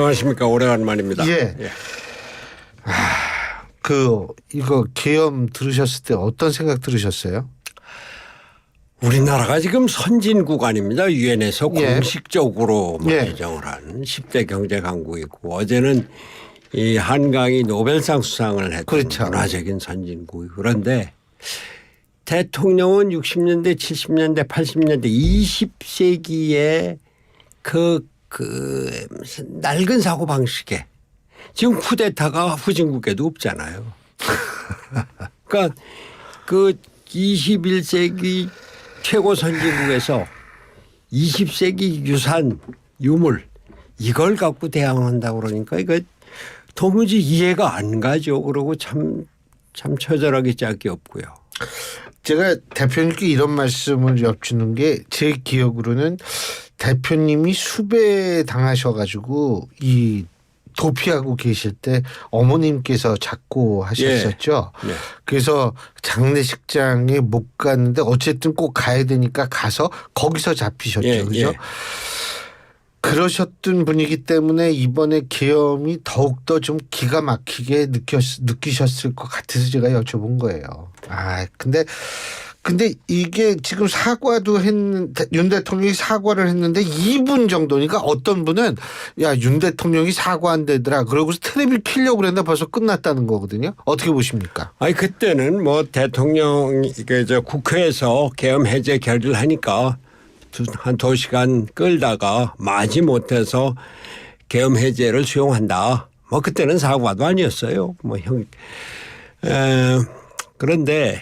안녕하십니까. 오래간만입니다. 예. 예. 이거 계엄 들으셨을 때 어떤 생각 들으셨어요? 우리나라가 지금 선진국 아닙니다. 유엔에서 예. 공식적으로 예. 인정을 한 10대 경제 강국이고 어제는 이 한강이 노벨상 수상을 했던 그렇죠. 문화적인 선진국이 그런데 대통령은 60년대, 70년대, 80년대 20세기의 무슨 낡은 사고 방식에 지금 쿠데타가 후진국에도 없잖아요. 그러니까 그 21세기 최고 선진국에서 20세기 유산 유물 이걸 갖고 대항한다고 그러니까 이거 도무지 이해가 안 가죠. 그러고 참 처절하게 짝이 없고요. 제가 대표님께 이런 말씀을 엿주는 게 제 기억으로는 대표님이 수배 당하셔가지고 이 도피하고 계실 때 어머님께서 잡고 하셨었죠. 예. 예. 그래서 장례식장에 못 갔는데 어쨌든 꼭 가야 되니까 가서 거기서 잡히셨죠. 예. 그죠? 예. 그러셨던 분이기 때문에 이번에 계엄이 더욱더 좀 기가 막히게 느끼셨을 것 같아서 제가 여쭤본 거예요. 근데 이게 지금 사과도 윤 대통령이 사과를 했는데 2분 정도니까 어떤 분은 야, 윤 대통령이 사과한다더라. 그러고서 텔레비를 켜려고 그랬는데 벌써 끝났다는 거거든요. 어떻게 보십니까? 아니 그때는 뭐 대통령이 국회에서 계엄 해제 결의를 하니까 한 2시간 끌다가 마지 못해서 계엄 해제를 수용한다. 뭐 그때는 사과도 아니었어요. 그런데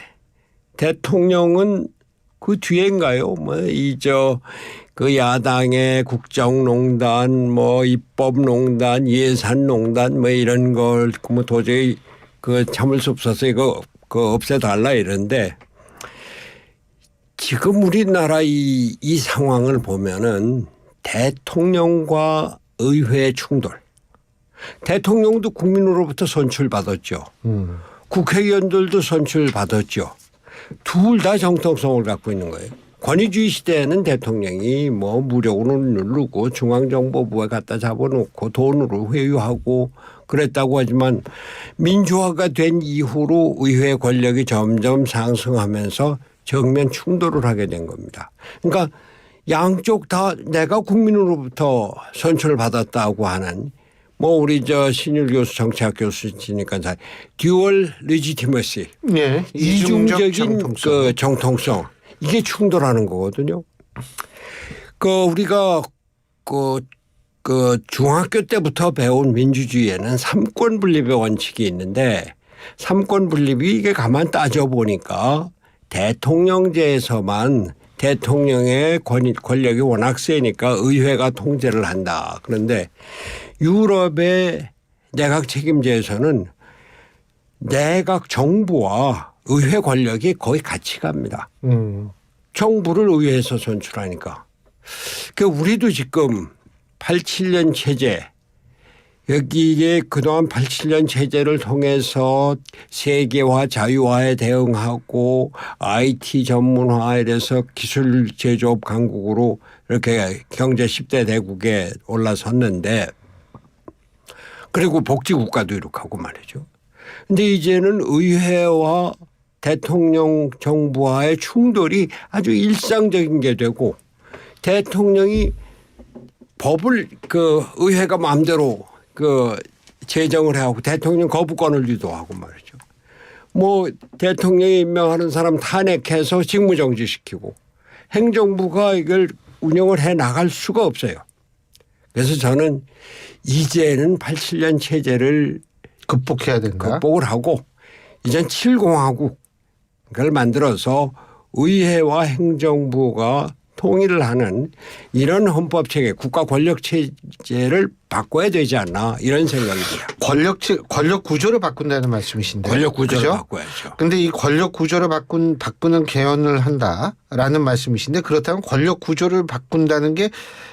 대통령은 그 뒤인가요? 그 야당의 국정농단, 입법농단, 예산농단 이런 걸 도저히 참을 수 없어서 이거 없애달라 이런데 지금 우리나라 이 상황을 보면은 대통령과 의회의 충돌. 대통령도 국민으로부터 선출받았죠. 국회의원들도 선출받았죠. 둘 다 정통성을 갖고 있는 거예요. 권위주의 시대에는 대통령이 무력으로 누르고 중앙정보부에 갖다 잡아놓고 돈으로 회유하고 그랬다고 하지만 민주화가 된 이후로 의회 권력이 점점 상승하면서 정면 충돌을 하게 된 겁니다. 그러니까 양쪽 다 내가 국민으로부터 선출을 받았다고 하는 우리 신율 교수 정치학 교수시니까 듀얼 레지티머시 네. 이중적인 정통성 이게 충돌하는 거거든요. 우리가 중학교 때부터 배운 민주주의에는 삼권 분립의 원칙이 있는데 삼권 분립이 이게 가만 따져 보니까 대통령제에서만 대통령의 권력이 워낙 세니까 의회가 통제를 한다. 그런데 유럽의 내각 책임제에서는 내각 정부와 의회 권력이 거의 같이 갑니다. 정부를 의회에서 선출하니까. 우리도 지금 87년 체제 여기에 그동안 87년 체제를 통해서 세계화 자유화에 대응하고 IT 전문화에 대해서 기술 제조업 강국으로 이렇게 경제 10대 대국에 올라섰는데 그리고 복지국가도 이렇게 하고 말이죠. 그런데 이제는 의회와 대통령 정부와의 충돌이 아주 일상적인 게 되고 대통령이 법을 의회가 마음대로 제정을 해하고 대통령 거부권을 유도하고 말이죠. 대통령이 임명하는 사람 탄핵해서 직무정지시키고 행정부가 이걸 운영을 해 나갈 수가 없어요. 그래서 저는 이제는 87년 체제를 극복해야 된다. 극복을 하고 이젠 7공화국을 만들어서 의회와 행정부가 통일을 하는 이런 헌법체계 국가 권력체제를 바꿔야 되지 않나 이런 생각입니다. 권력 구조를 바꾼다는 말씀이신데. 권력 구조를 그죠? 바꿔야죠. 그런데 이 권력 구조를 바꾸는 개헌을 한다라는 말씀이신데 그렇다면 권력 구조를 바꾼다는 게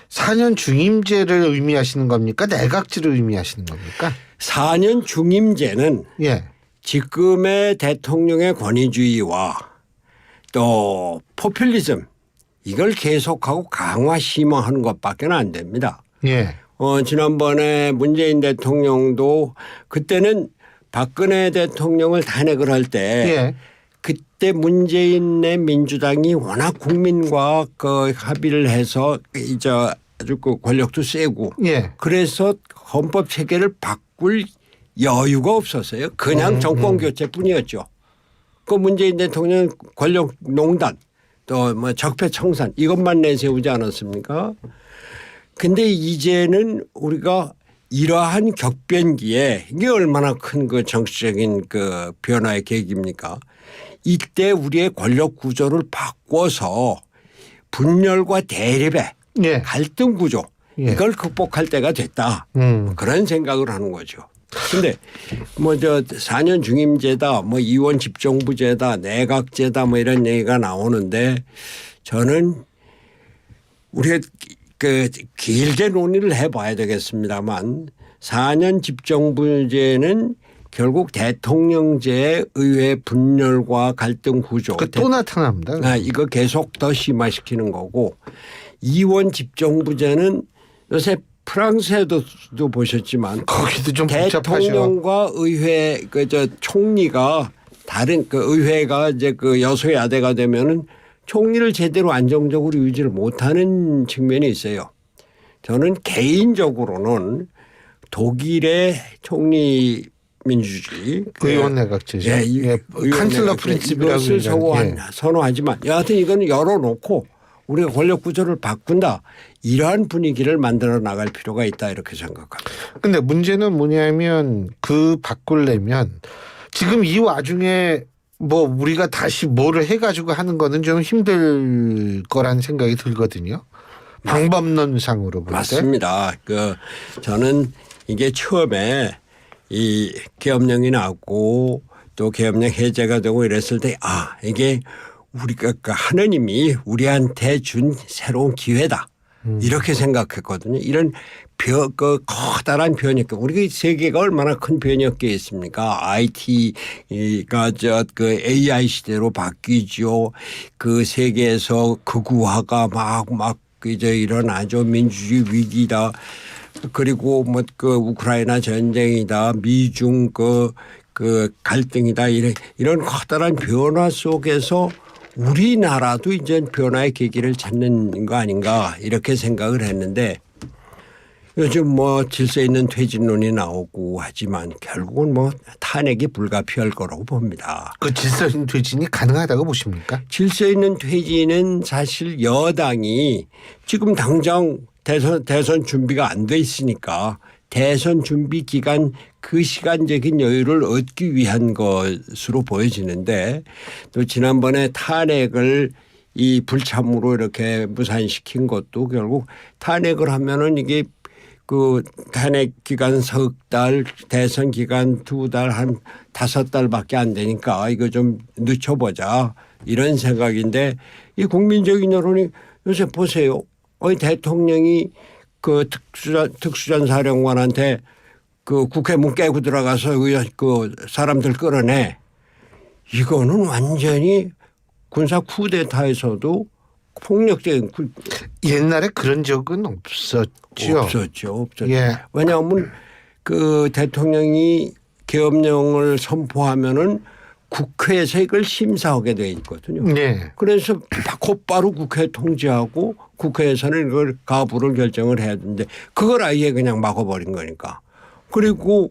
4년 중임제를 의미하시는 겁니까? 내각제를 의미하시는 겁니까? 4년 중임제는 예. 지금의 대통령의 권위주의와 또 포퓰리즘 이걸 계속하고 강화 심화하는 것밖에 안 됩니다. 예. 지난번에 문재인 대통령도 그때는 박근혜 대통령을 탄핵을 할 때 예. 그때 문재인의 민주당이 워낙 국민과 그 합의를 해서 이제 아주 그 권력도 세고 예. 그래서 헌법 체계를 바꿀 여유가 없었어요. 그냥 정권 교체뿐이었죠. 그 문재인 대통령 권력 농단 또 뭐 적폐청산 이것만 내세우지 않았습니까? 근데 이제는 우리가 이러한 격변기에 이게 얼마나 큰 그 정치적인 그 변화의 계기입니까? 이때 우리의 권력 구조를 바꿔서 분열과 대립의 예. 갈등 구조 예. 이걸 극복할 때가 됐다. 그런 생각을 하는 거죠. 근데 뭐 저 4년 중임제다 뭐 이원 집정부제다 내각제다 뭐 이런 얘기가 나오는데 저는 우리가 그 길게 논의를 해봐야 되겠습니다만 4년 집정부제는 결국 대통령제의 의회 분열과 갈등 구조 또 나타납니다. 이거 계속 더 심화시키는 거고 이원 집정부제는 요새 프랑스에도 보셨지만 거기도 좀 복잡하죠. 대통령과 의회 그 저 총리가 다른 그 의회가 이제 그 여소야대가 되면은 총리를 제대로 안정적으로 유지를 못하는 측면이 있어요. 저는 개인적으로는 독일의 총리 민주주의 의원 내각제죠. 예, 칸슬러 프린시프라고 이것을 선호하지만 여하튼 이거는 열어놓고 우리가 권력 구조를 바꾼다 이러한 분위기를 만들어 나갈 필요가 있다 이렇게 생각합니다. 근데 문제는 뭐냐면 그 바꾸려면 지금 이 와중에 뭐 우리가 다시 뭐를 해가지고 하는 거는 좀 힘들 거란 생각이 들거든요. 방법론상으로 볼 때. 맞습니다. 그 저는 이게 처음에 이 계엄령이 나고 또 계엄령 해제가 되고 이랬을 때 이게 우리가 그 하느님이 우리한테 준 새로운 기회다. 이렇게 생각했거든요. 이런 그 커다란 변이가 우리 세계가 얼마나 큰 변이었게 있습니까? IT가 그 AI 시대로 바뀌죠. 그 세계에서 극우화가 막 이제 일어나죠. 민주주의 위기다. 그리고 뭐 그 우크라이나 전쟁이다. 미중 그 갈등이다. 이런 커다란 변화 속에서 우리나라도 이제 변화의 계기를 찾는 거 아닌가 이렇게 생각을 했는데 요즘 뭐 질서 있는 퇴진론이 나오고 하지만 결국은 뭐 탄핵이 불가피할 거라고 봅니다. 그 질서 있는 퇴진이 가능하다고 보십니까? 질서 있는 퇴진은 사실 여당이 지금 당장 대선 준비가 안 돼 있으니까 대선 준비 기간 그 시간적인 여유를 얻기 위한 것으로 보여지는데 또 지난번에 탄핵을 이 불참으로 이렇게 무산시킨 것도 결국 탄핵을 하면은 이게 그 탄핵 기간 석 달 대선 기간 2달 한 5달밖에 안 되니까 이거 좀 늦춰보자 이런 생각인데 이 국민적인 여론이 요새 보세요. 대통령이 그 특수전 사령관한테 그 국회 문 깨고 들어가서 그 사람들 끌어내. 이거는 완전히 군사 쿠데타에서도 폭력적인 옛날에 그런 적은 없었죠. 없었죠. 예. 왜냐하면 그 대통령이 계엄령을 선포하면은 국회에서 이걸 심사하게 돼 있거든요. 네. 그래서 곧바로 국회 통지하고 국회에서는 이걸 가부를 결정을 해야 되는데 그걸 아예 그냥 막아버린 거니까. 그리고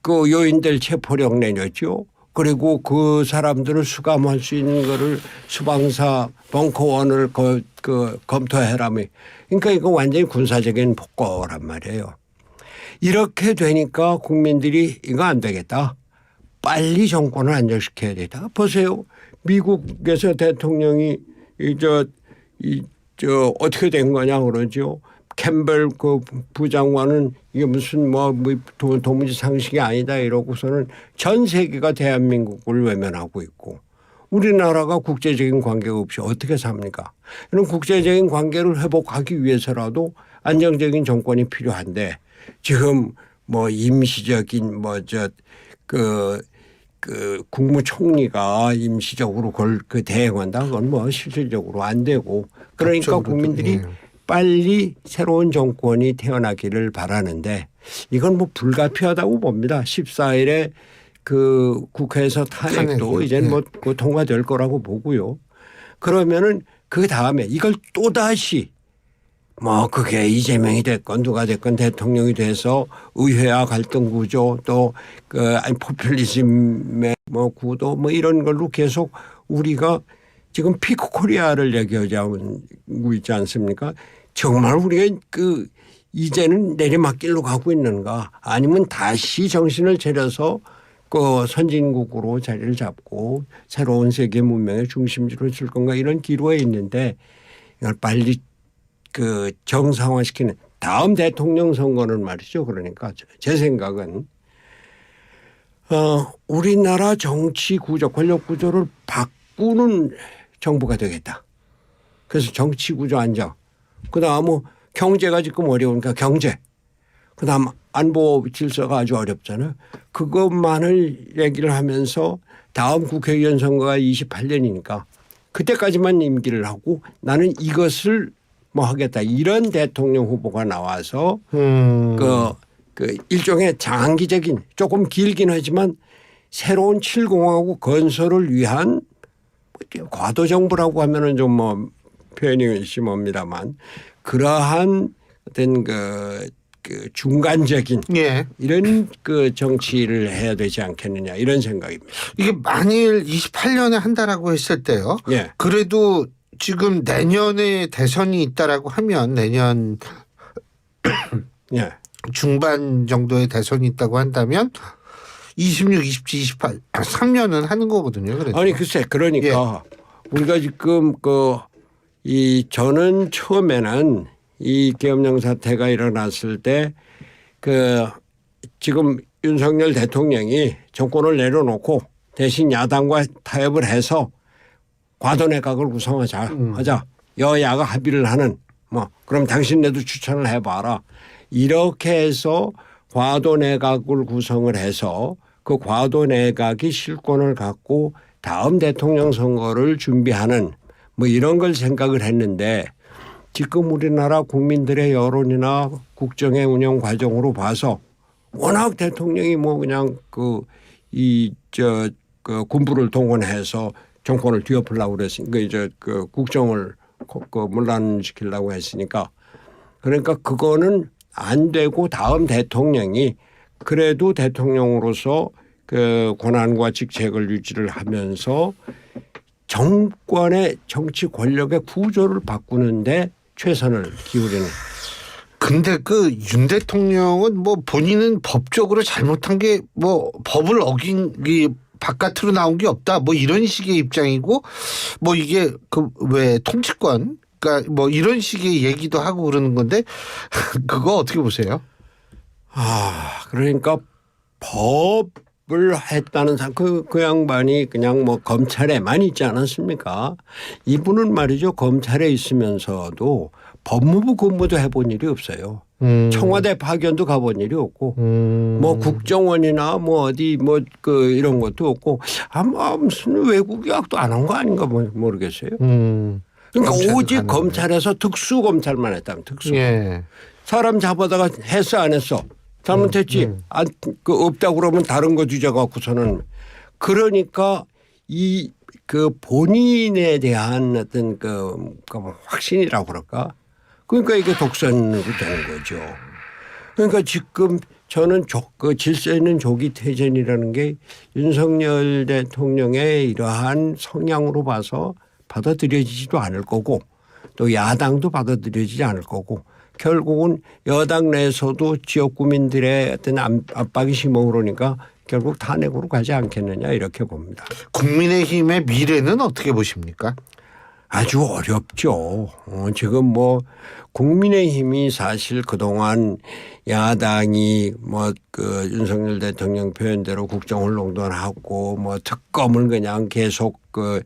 그 요인들 체포령 내렸죠. 그리고 그 사람들을 수감할 수 있는 거를 수방사 벙커원을 검토해라며. 그러니까 이거 완전히 군사적인 폭거란 말이에요. 이렇게 되니까 국민들이 이거 안 되겠다. 빨리 정권을 안정시켜야 되다. 보세요. 미국에서 대통령이 어떻게 된 거냐 그러죠. 캠벨 그 부장관은 이게 무슨 도무지 상식이 아니다 이러고서는 전 세계가 대한민국을 외면하고 있고 우리나라가 국제적인 관계가 없이 어떻게 삽니까? 이런 국제적인 관계를 회복하기 위해서라도 안정적인 정권이 필요한데 지금 뭐 임시적인 그 국무총리가 임시적으로 그걸 대행한다. 그건 뭐 실질적으로 안 되고 그러니까 국민들이 빨리 새로운 정권이 태어나기를 바라는데 이건 뭐 불가피하다고 봅니다. 14일에 그 국회에서 탄핵도 탄핵이요. 이제 뭐 통과될 거라고 보고요. 그러면은 그 다음에 이걸 또 다시 뭐 그게 이재명이 됐건 누가 됐건 대통령이 돼서 의회와 갈등 구조 또 그 포퓰리즘의 뭐 구도 뭐 이런 걸로 계속 우리가 지금 피크 코리아를 얘기하고 있지 않습니까? 정말 우리가 그 이제는 내리막길로 가고 있는가 아니면 다시 정신을 차려서 그 선진국으로 자리를 잡고 새로운 세계 문명의 중심지로 줄 건가 이런 기로에 있는데 이걸 빨리 그 정상화시키는 다음 대통령 선거는 말이죠. 그러니까 제 생각은 우리나라 정치 구조 권력 구조를 바꾸는 정부가 되겠다. 그래서 정치 구조 안정. 그다음 뭐 경제가 지금 어려우니까 경제. 그다음 안보 질서가 아주 어렵잖아요. 그것만을 얘기를 하면서 다음 국회의원 선거가 28년이니까 그때까지만 임기를 하고 나는 이것을 뭐 하겠다. 이런 대통령 후보가 나와서 그 일종의 장기적인 조금 길긴 하지만 새로운 7공화국 건설을 위한 과도 정부라고 하면은 좀 뭐 표현이 심합니다만 그러한 어떤 그 중간적인 예. 이런 그 정치를 해야 되지 않겠느냐 이런 생각입니다. 이게 만일 28년에 한다라고 했을 때요. 예. 그래도 지금 내년에 대선이 있다라고 하면 내년 예. 중반 정도의 대선이 있다고 한다면 26, 27, 28 3년은 하는 거거든요. 그래도. 아니 글쎄 그러니까 우리가 지금 저는 처음에는 이 계엄령 사태가 일어났을 때 그 지금 윤석열 대통령이 정권을 내려놓고 대신 야당과 타협을 해서 과도내각을 구성하자 하자 여야가 합의를 하는 뭐 그럼 당신네도 추천을 해봐라 이렇게 해서 과도내각을 구성을 해서 그 과도내각이 실권을 갖고 다음 대통령 선거를 준비하는 뭐 이런 걸 생각을 했는데 지금 우리나라 국민들의 여론이나 국정의 운영 과정으로 봐서 워낙 대통령이 뭐 그냥 군부를 동원해서 정권을 뒤엎으려고 그랬으니까 이제 그 국정을 문란시키려고 했으니까 그러니까 그거는 안 되고 다음 대통령이 그래도 대통령으로서 그 권한과 직책을 유지를 하면서 정권의 정치 권력의 구조를 바꾸는데 최선을 기울이는. 근데 그 윤 대통령은 뭐 본인은 법적으로 잘못한 게 뭐 법을 어긴 게 바깥으로 나온 게 없다 뭐 이런 식의 입장이고 뭐 이게 그 왜 통치권 그러니까 뭐 이런 식의 얘기도 하고 그러는 건데 그거 어떻게 보세요? 그러니까 법을 했다는 사람 그 양반이 그냥 뭐 검찰에만 있지 않았습니까? 이분은 말이죠. 검찰에 있으면서도 법무부 근무도 해본 일이 없어요. 청와대 파견도 가본 일이 없고 뭐 국정원이나 뭐 어디 뭐 이런 것도 없고 아마 무슨 외국 유학도 안 한 거 아닌가 모르겠어요. 그러니까 오직 검찰에서 특수검찰만 했다면 특수. 예. 사람 잡아다가 했어 안 했어. 잘못했지. 없다고 그러면 다른 거 뒤져 갖고서는 그러니까 그 본인에 대한 어떤 확신이라고 그럴까. 그러니까 이게 독선으로 되는 거죠. 그러니까 지금 저는 그 질서 있는 조기 퇴진이라는 게 윤석열 대통령의 이러한 성향으로 봐서 받아들여지지도 않을 거고 또 야당도 받아들여지지 않을 거고 결국은 여당 내에서도 지역 구민들의 어떤 압박이 심어 그러니까 결국 탄핵으로 가지 않겠느냐 이렇게 봅니다. 국민의힘의 미래는 어떻게 보십니까? 아주 어렵죠. 지금 뭐 국민의힘이 사실 그동안 야당이 윤석열 대통령 표현대로 국정을 농단하고 뭐 특검을 그냥 계속 그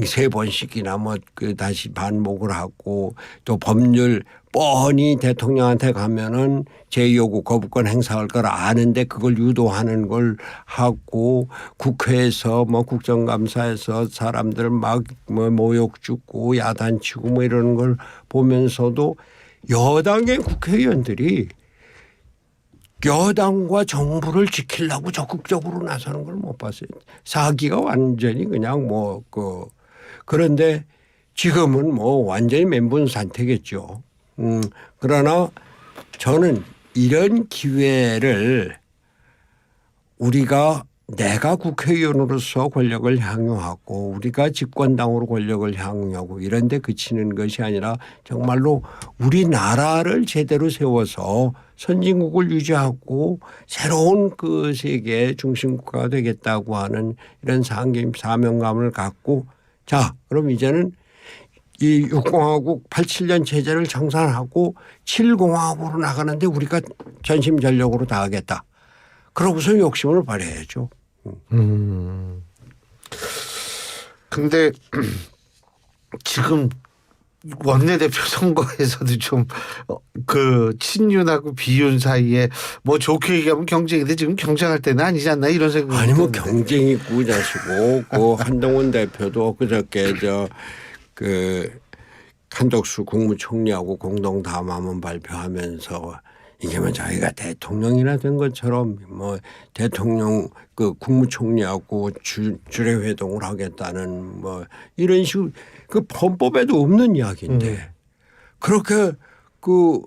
세 번씩이나 뭐 그 다시 반복을 하고 또 법률 뻔히 대통령한테 가면은 제2요구 거부권 행사할 걸 아는데 그걸 유도하는 걸 하고 국회에서 뭐 국정감사에서 사람들 막 뭐 모욕 주고 야단치고 뭐 이러는 걸 보면서도 여당의 국회의원들이 여당과 정부를 지키려고 적극적으로 나서는 걸 못 봤어요. 사기가 완전히 그냥 그런데 지금은 뭐 완전히 멘붕 상태겠죠. 그러나 저는 이런 기회를 내가 국회의원으로서 권력을 향유하고 우리가 집권당으로 권력을 향유하고 이런 데 그치는 것이 아니라 정말로 우리나라를 제대로 세워서 선진국을 유지하고 새로운 그 세계의 중심국가가 되겠다고 하는 이런 사명감을 갖고 자 그럼 이제는 이 6공화국 87년 체제를 청산하고 7공화국으로 나가는데 우리가 전심전력으로 다 하겠다. 그러고서 욕심을 발휘해야죠. 근데 지금 원내대표 선거에서도 좀 그 친윤하고 비윤 사이에 뭐 좋게 얘기하면 경쟁인데 지금 경쟁할 때는 아니지 않나 이런 생각이 아니 뭐 드는데. 경쟁이 꾸자시고 그 한동훈 대표도 그저께 한덕수 국무총리하고 공동 담화문 발표하면서 이게 뭐 자기가 대통령이나 된 것처럼 뭐 대통령 그 국무총리하고 주례 회동을 하겠다는 뭐 이런 식으로 그 헌법에도 없는 이야기인데 그렇게 그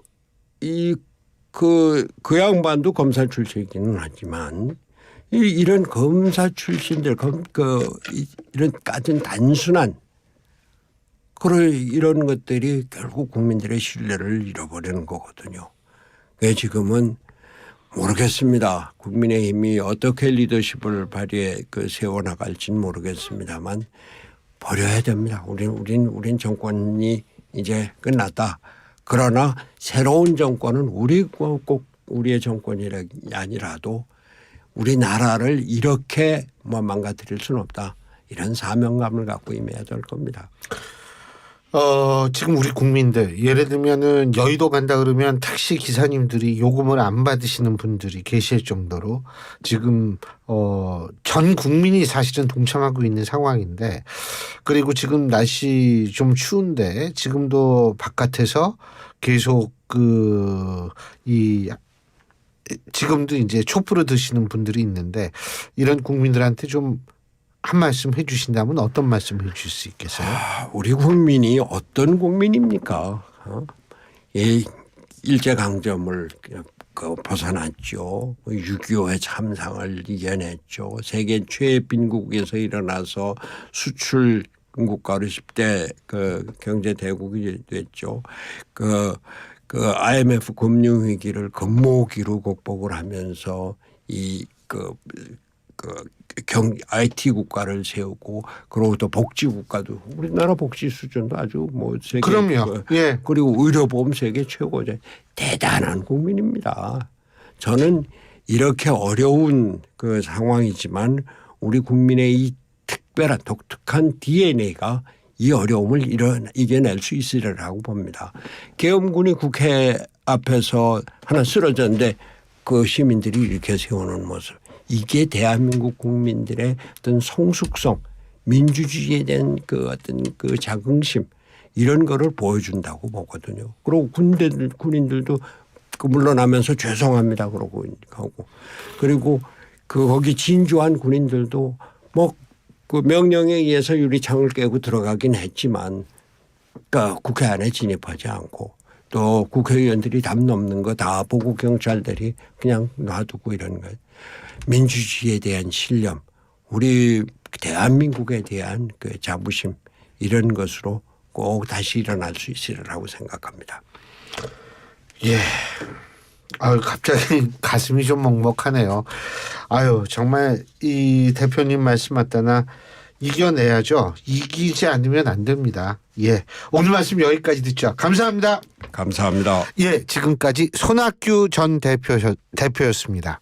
양반도 검사 출신이기는 하지만 이런 검사 출신들 이런 같은 단순한 이런 것들이 결국 국민들의 신뢰를 잃어버리는 거거든요. 왜 지금은 모르겠습니다. 국민의힘이 어떻게 리더십을 발휘해 세워나갈지는 모르겠습니다만 버려야 됩니다. 우린 정권이 이제 끝났다. 그러나 새로운 정권은 꼭 우리의 정권이 아니라도 우리나라를 이렇게 뭐 망가뜨릴 수는 없다. 이런 사명감을 갖고 임해야 될 겁니다. 지금 우리 국민들 예를 들면은 여의도 간다 그러면 택시 기사님들이 요금을 안 받으시는 분들이 계실 정도로 지금 전 국민이 사실은 동참하고 있는 상황인데 그리고 지금 날씨 좀 추운데 지금도 바깥에서 계속 지금도 이제 촛불을 드시는 분들이 있는데 이런 국민들한테 좀 한 말씀 해 주신다면 어떤 말씀 해 주실 수 있겠어요? 우리 국민이 어떤 국민입니까? 일제강점을 벗어났죠. 6.25의 참상을 이겨냈죠. 세계 최빈국에서 일어나서 수출 국가로 10대 경제 대국이 됐죠. IMF 금융위기를 금모기로 극복을 하면서 IT 국가를 세우고 그리고 또 복지 국가도 우리나라 복지 수준도 아주 뭐 세계 그럼요. 예. 그리고 의료보험 세계 최고죠. 대단한 국민입니다. 저는 이렇게 어려운 상황이지만 우리 국민의 이 특별한 독특한 DNA가 이 어려움을 이겨낼 수 있으리라고 봅니다. 계엄군이 국회 앞에서 하나 쓰러졌는데 그 시민들이 이렇게 세우는 모습. 이게 대한민국 국민들의 어떤 성숙성, 민주주의에 대한 어떤 자긍심 이런 거를 보여준다고 보거든요. 그리고 군인들도 물러나면서 죄송합니다 그러고 하고 그리고 거기 진주한 군인들도 뭐 명령에 의해서 유리창을 깨고 들어가긴 했지만 국회 안에 진입하지 않고 또 국회의원들이 담 넘는 거 다 보고 경찰들이 그냥 놔두고 이런 거예요. 민주주의에 대한 신념, 우리 대한민국에 대한 자부심 이런 것으로 꼭 다시 일어날 수 있으리라고 생각합니다. 예. 갑자기 가슴이 좀 먹먹하네요. 정말 이 대표님 말씀 맞다나 이겨내야죠. 이기지 않으면 안 됩니다. 예. 오늘 말씀 여기까지 듣죠. 감사합니다. 감사합니다. 예. 지금까지 손학규 전 대표였습니다.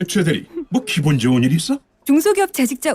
최 대리, 뭐 기분 좋은 일 있어? 중소기업 재직자